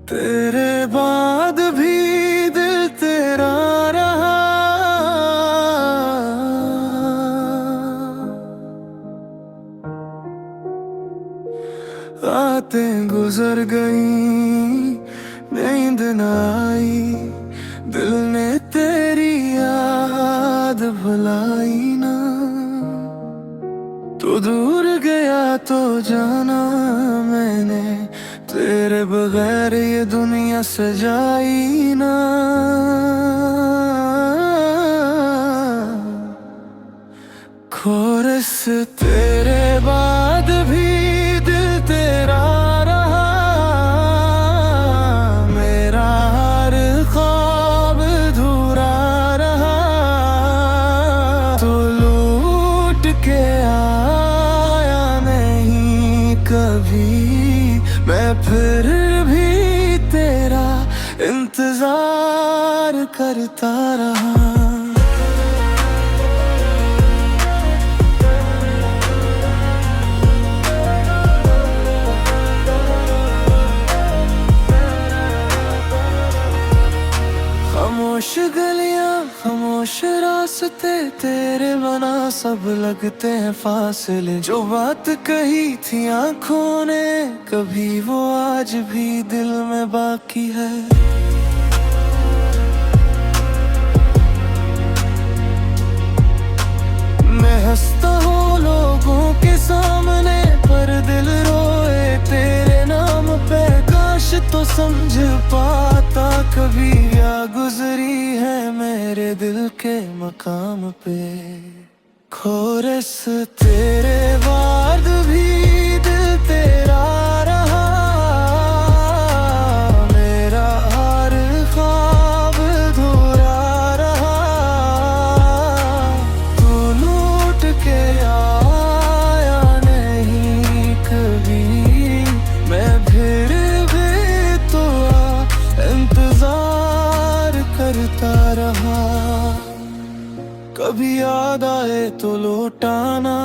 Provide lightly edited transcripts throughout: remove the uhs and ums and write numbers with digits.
तेरे बाद भी दिल तेरा रहा। रातें गुजर गई, नींद न आई, दिल ने तेरी याद भुलाई ना। तू दूर गया तो जाना मैंने, तेरे बगैर ये दुनिया सजाई ना। कोरस तेरे बाद भी दिल तेरा रहा। मेरा हर ख्वाब अधूरा रहा। तो लूट के आया नहीं कभी, मैं फिर भी तेरा इंतजार करता रहा। खामोश गलियां, खामोश रास्ते, तेरे बना सब लगते हैं फासले। जो बात कही थी आंखों ने कभी, वो आज भी दिल में बाकी है। मैं हंसता हूँ लोगों के सामने, पर दिल रोए तेरे नाम पे। काश तो समझ पाता कभी, या गुजरी है मेरे दिल के मकाम पे। कोरस तेरे बाद भी दिल तेरा रहा। मेरा हर ख्वाब अधूरा रहा। तू लूट के आया नहीं कभी, मैं फिर भी तो इंतजार करता रहा। कभी याद आए तो लौटाना,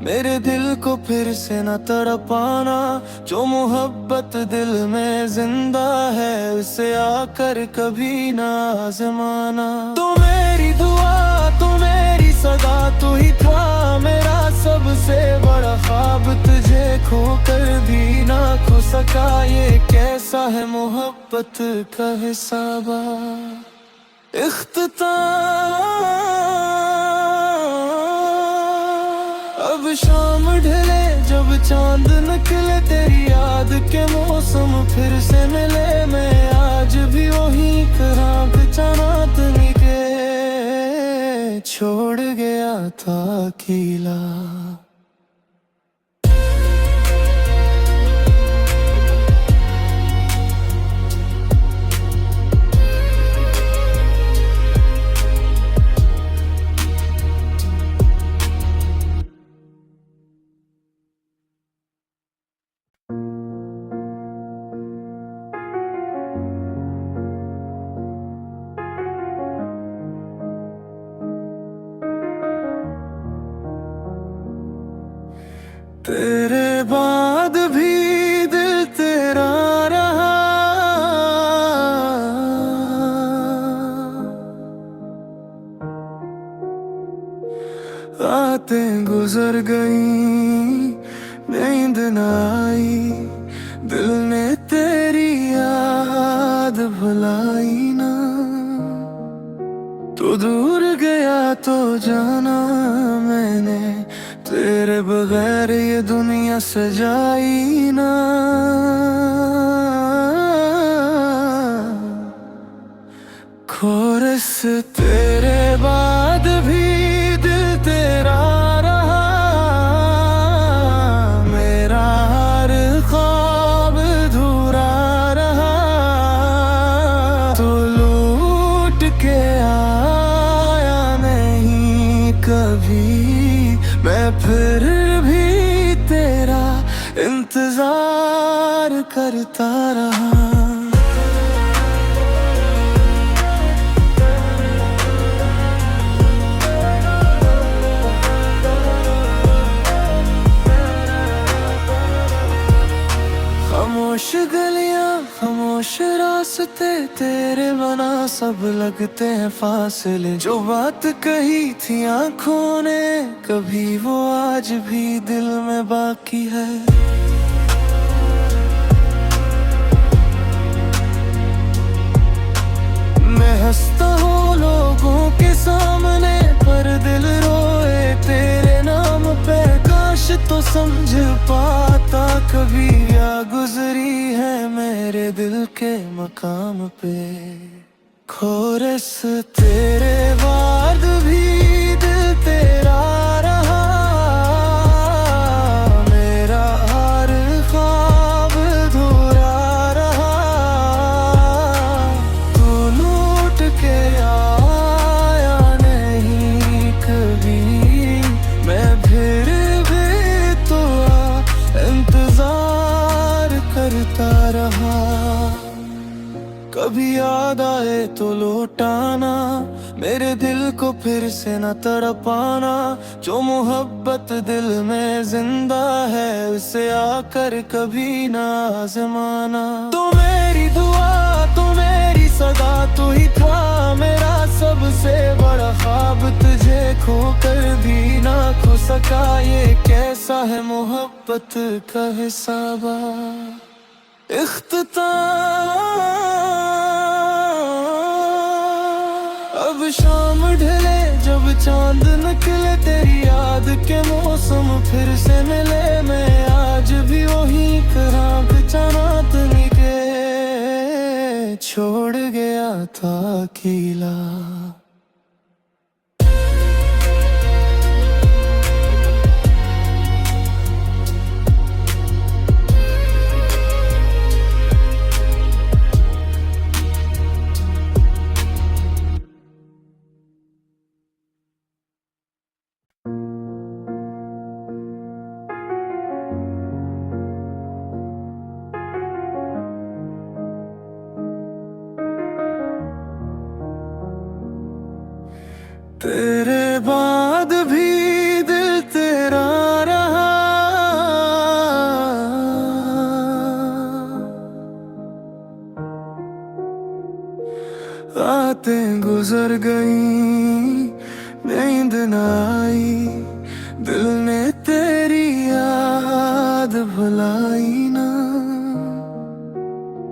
मेरे दिल को फिर से न तड़पाना। जो मोहब्बत दिल में जिंदा है, उसे आकर कभी ना आजमाना। तो मेरी दुआ, तो मेरी सदा, तू ही था मेरा सबसे बड़ा ख्वाब। तुझे खोकर भी ना खो सका, ये कैसा है मोहब्बत का हिसाबा। अब शाम ढले जब चांद निकले, तेरी याद के मौसम फिर से मिले। मैं आज भी वही तरह चांदनी के छोड़ गया था अकेला। तेरे बाद भी दिल तेरा रहा। रातें गुजर गई, नींद न आई, दिल ने तेरी याद भुलाई ना। तू दूर गया तो जाना मैंने, तेरे बगैर ये दुनिया सजाई ना। कोरस तेरे बाद भी दिल तेरा रहा। मेरा हर ख्वाब अधूरा रहा। तो लूट के आया नहीं कभी, मैं फिर भी तेरा इंतजार करता रहा। खामोश गलियां, खामोश रास्ते तेरे बना सब लगते हैं फासले। जो बात कही थी आंखों ने कभी, वो आज भी दिल में बाकी है। मैं हंसता हूँ लोगों के सामने, पर दिल रोए तेरे नाम पे। काश तो समझ पाता कभी, या गुजरी है मेरे दिल के मकाम पे। खोरस तेरे बाद भी दिल तेरा रहा, मेरा हर ख्वाब अधूरा रहा। तू लौट के आया नहीं कभी, मैं फिर भी तो इंतजार करता रहा। कभी याद आए तो लौटाना, मेरे दिल को फिर से न तड़पाना। जो मोहब्बत दिल में जिंदा है, उसे आकर कभी ना आजमाना। तो मेरी दुआ, तो मेरी सदा, तू ही था मेरा सबसे बड़ा ख्वाब। तुझे खोकर भी ना खो सका, ये कैसा है मोहब्बत का हिसाबा। अब शाम ढले जब चांद निकले, तेरी याद के मौसम फिर से मिले। मैं आज भी वही तरह बेचाना के छोड़ गया था अकेला। तेरे बाद भी दिल तेरा रहा, रातें गुजर गई नींद न आई, दिल ने तेरी याद भुलाई ना।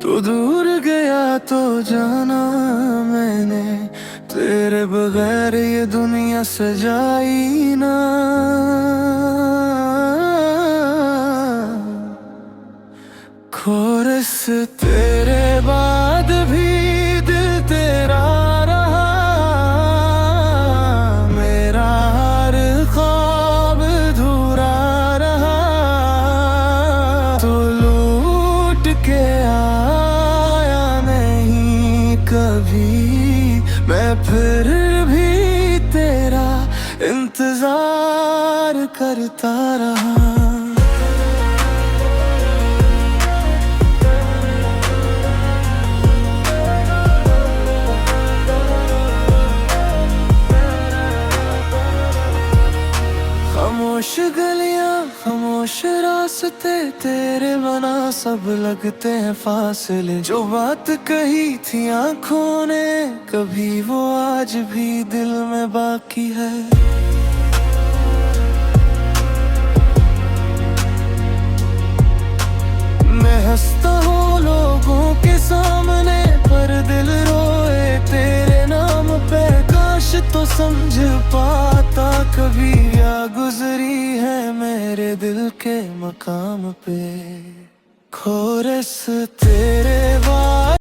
तू दूर गया तो जाना मैंने, तेरे बगैर ये दुनिया सजाई ना। खोरस तेरे बाद भी दिल तेरा रहा, मेरा हर ख्वाब अधूरा रहा। तो लौट के आया नहीं कभी, मैं फिर भी तेरा इंतजार करता रहा। खामोश गलियां, खामोश रास्ते तेरे बना सब लगते हैं फासले। जो बात कही थी आंखों ने कभी, वो आज भी दिल में बाकी है। मैं हंसता हूँ लोगों के सामने, पर दिल रोए तेरे नाम पे। काश तो समझ पाता कभी, या गुजरी है मेरे दिल के मकाम पे। खोरस तेरे बाद